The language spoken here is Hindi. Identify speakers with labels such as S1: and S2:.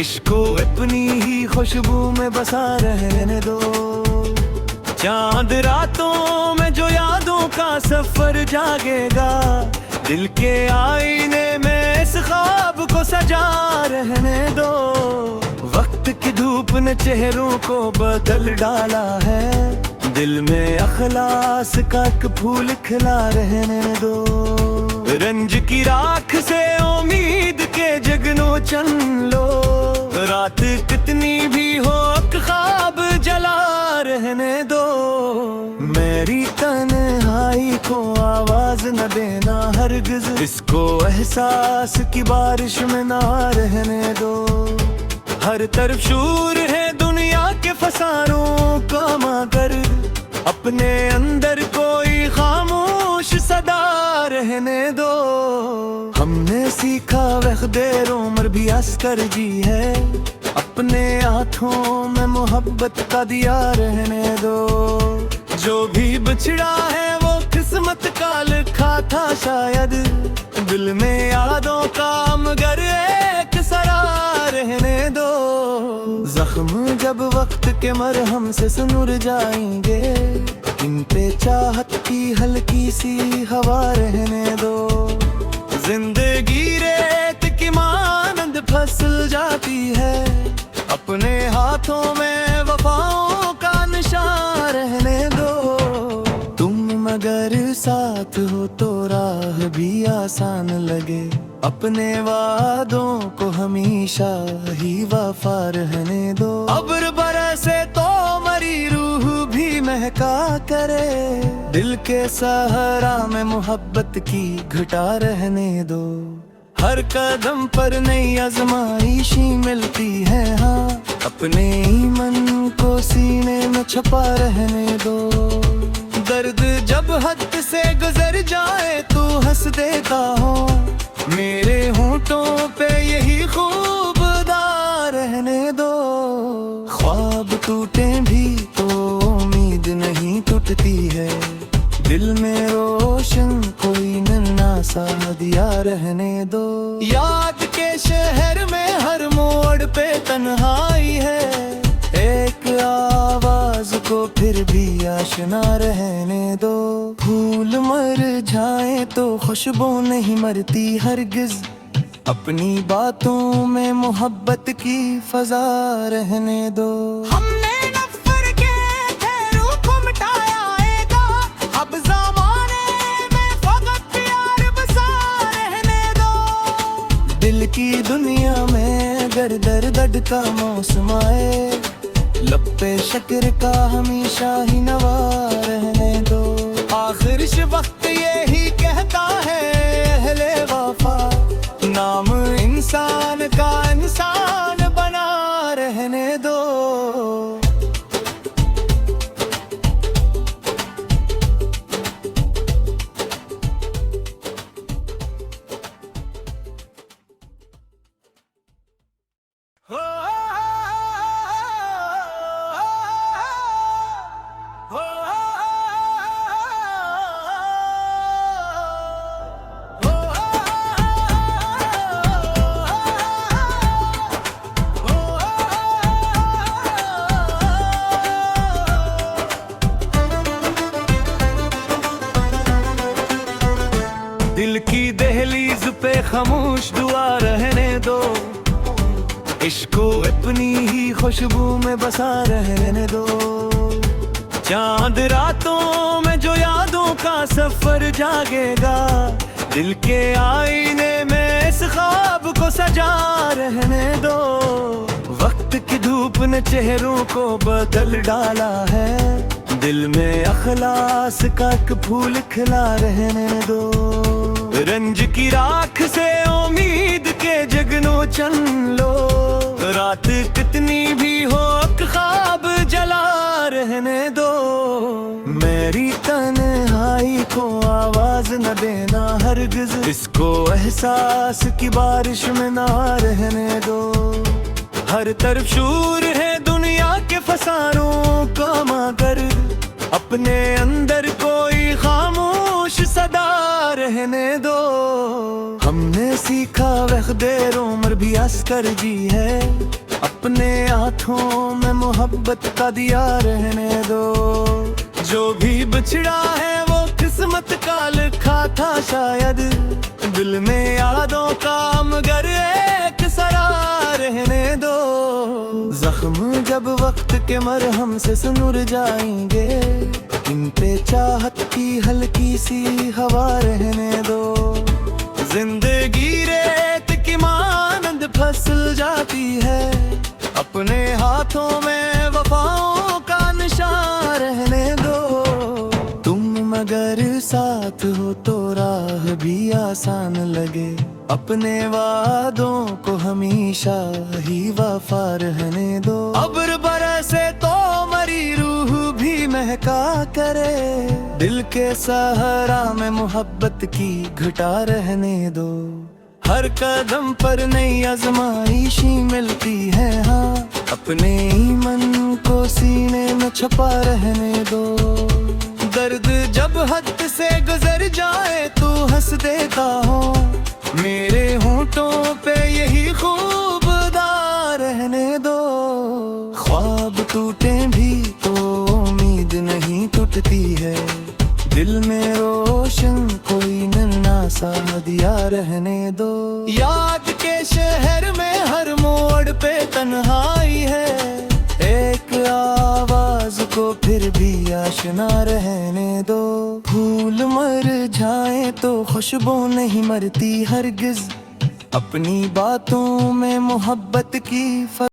S1: इश्क को अपनी ही खुशबू में बसा रहने दो। चांद रातों में जो यादों का सफर जागेगा, दिल के आईने में इस ख्वाब को सजा रहने दो। वक्त की धूप ने चेहरों को बदल डाला है, दिल में अखलास का एक फूल खिला रहने दो। रंज की राख से उम्मीद के जगनो चन लो, रात कितनी भी हो ख्वाब जला रहने दो। मेरी तन्हाई को आवाज न देना हरगिज, इसको एहसास की बारिश में ना रहने दो। हर तरफ शूर है दुनिया के फसारों का, मगर अपने अंदर कोई खामोश सदा रहने दो। हमने सीखा वक़्त उम्र भी अस्कर जी है, अपने हाथों में मोहब्बत का दिया रहने दो। जो भी बिछड़ा है वो किस्मत का लिखा था शायद, दिल में यादों का मगर एक सरा रहने दो। जख्म जब वक्त के मरहम से सुनुर जाएंगे, इन पे चाहत की हल्की सी हवा रहने दो। जिंदगी रेत की मानंद फसल जाती है, अपने हाथों में वफाओं का निशान रहने दो। तुम मगर साथ हो तो राह भी आसान लगे, अपने वादों को हमेशा ही वफा रहने दो। अब्र बरसे तो मरी रूह भी महका करे, दिल के सहारा में मोहब्बत की घटा रहने दो। हर कदम पर नई आजमाइशी मिलती है, हाँ अपने ईमान को सीने में छुपा रहने दो। दर्द जब हद से गुजर जाए तो हंस देता हूँ, मेरे होंठों पे यही खूबदार रहने दो। ख्वाब टूटे भी तो उम्मीद नहीं टूटती है, दिल में रोशन कोई नन्हा सा दिया रहने दो। याद के शहर में हर मोड़ पे तन्हाई है, एक आवाज को फिर भी आशना रहने दो। फूल मर जाए तो खुशबू नहीं मरती हरगिज, अपनी बातों में मोहब्बत की फजा रहने दो। हमने नफर के ठहरों को मिटाया, अब ज़माने में फकत प्यार बसा रहने दो। दिल की दुनिया में अगर दर्द का मौसम आए, लब पे शक्र का हमेशा ही नवा रहने दो। आखिर वक्त यही कहता है अहले वफा, नाम इंसान का इंसान बना रहने दो। दिल की दहलीज पे खामोश दुआ रहने दो, इश्क को अपनी ही खुशबू में बसा रहने दो। चांद रातों में जो यादों का सफर जागेगा, दिल के आईने में इस ख्वाब को सजा रहने दो। वक्त की धूप ने चेहरों को बदल डाला है, दिल में अखलास का एक फूल खिला रहने दो। रंज की राख से उम्मीद के जगनो चन लो, रात कितनी भी हो ख्वाब जला रहने दो। मेरी तन्हाई को आवाज न देना हरगिज, इसको एहसास की बारिश में ना रहने दो। हर तरफ शूर है दुनिया के फसारों का, मगर अपने अंदर कोई खामोश सदा रहने दो। हमने सीखा वक़्त उम्र भी अस्कर जी है, अपने हाथों में मोहब्बत का दिया रहने दो। जो भी बिछड़ा है वो किस्मत का लिखा था शायद, दिल में यादों का मगर एक सरा रहने दो। जख्म जब वक्त के मरहम से सुनुर जाएंगे, इन पे चाहत की हल्की सी हवा रहने दो। जिंदगी रेत की मानंद फसल जाती है, अपने हाथों में वफाओं का निशान रहने दो। तुम मगर साथ हो तो राह भी आसान लगे, अपने वादों को हमेशा ही वफा रहने दो। अब्र बरसे तो मरी रूह भी महका करे, दिल के सहारा में मोहब्बत की घटा रहने दो। हर कदम पर नई आजमाइशी मिलती है, हाँ अपने ईमान को सीने में छुपा रहने दो। दर्द जब हद से गुजर जाए तो हंस देता हूँ, मेरे होंठों पे यही खूबदार रहने दो। ख्वाब टूटे भी तो उम्मीद नहीं टूटती है, दिल में रोशन कोई नन्हा सा दिया रहने दो। याद के शहर में हर मोड़ पे तन्हाई है, एक आवाज को फिर भी आशना रहने दो। फूल मर जाए तो खुशबू नहीं मरती हरगिज, अपनी बातों में मोहब्बत की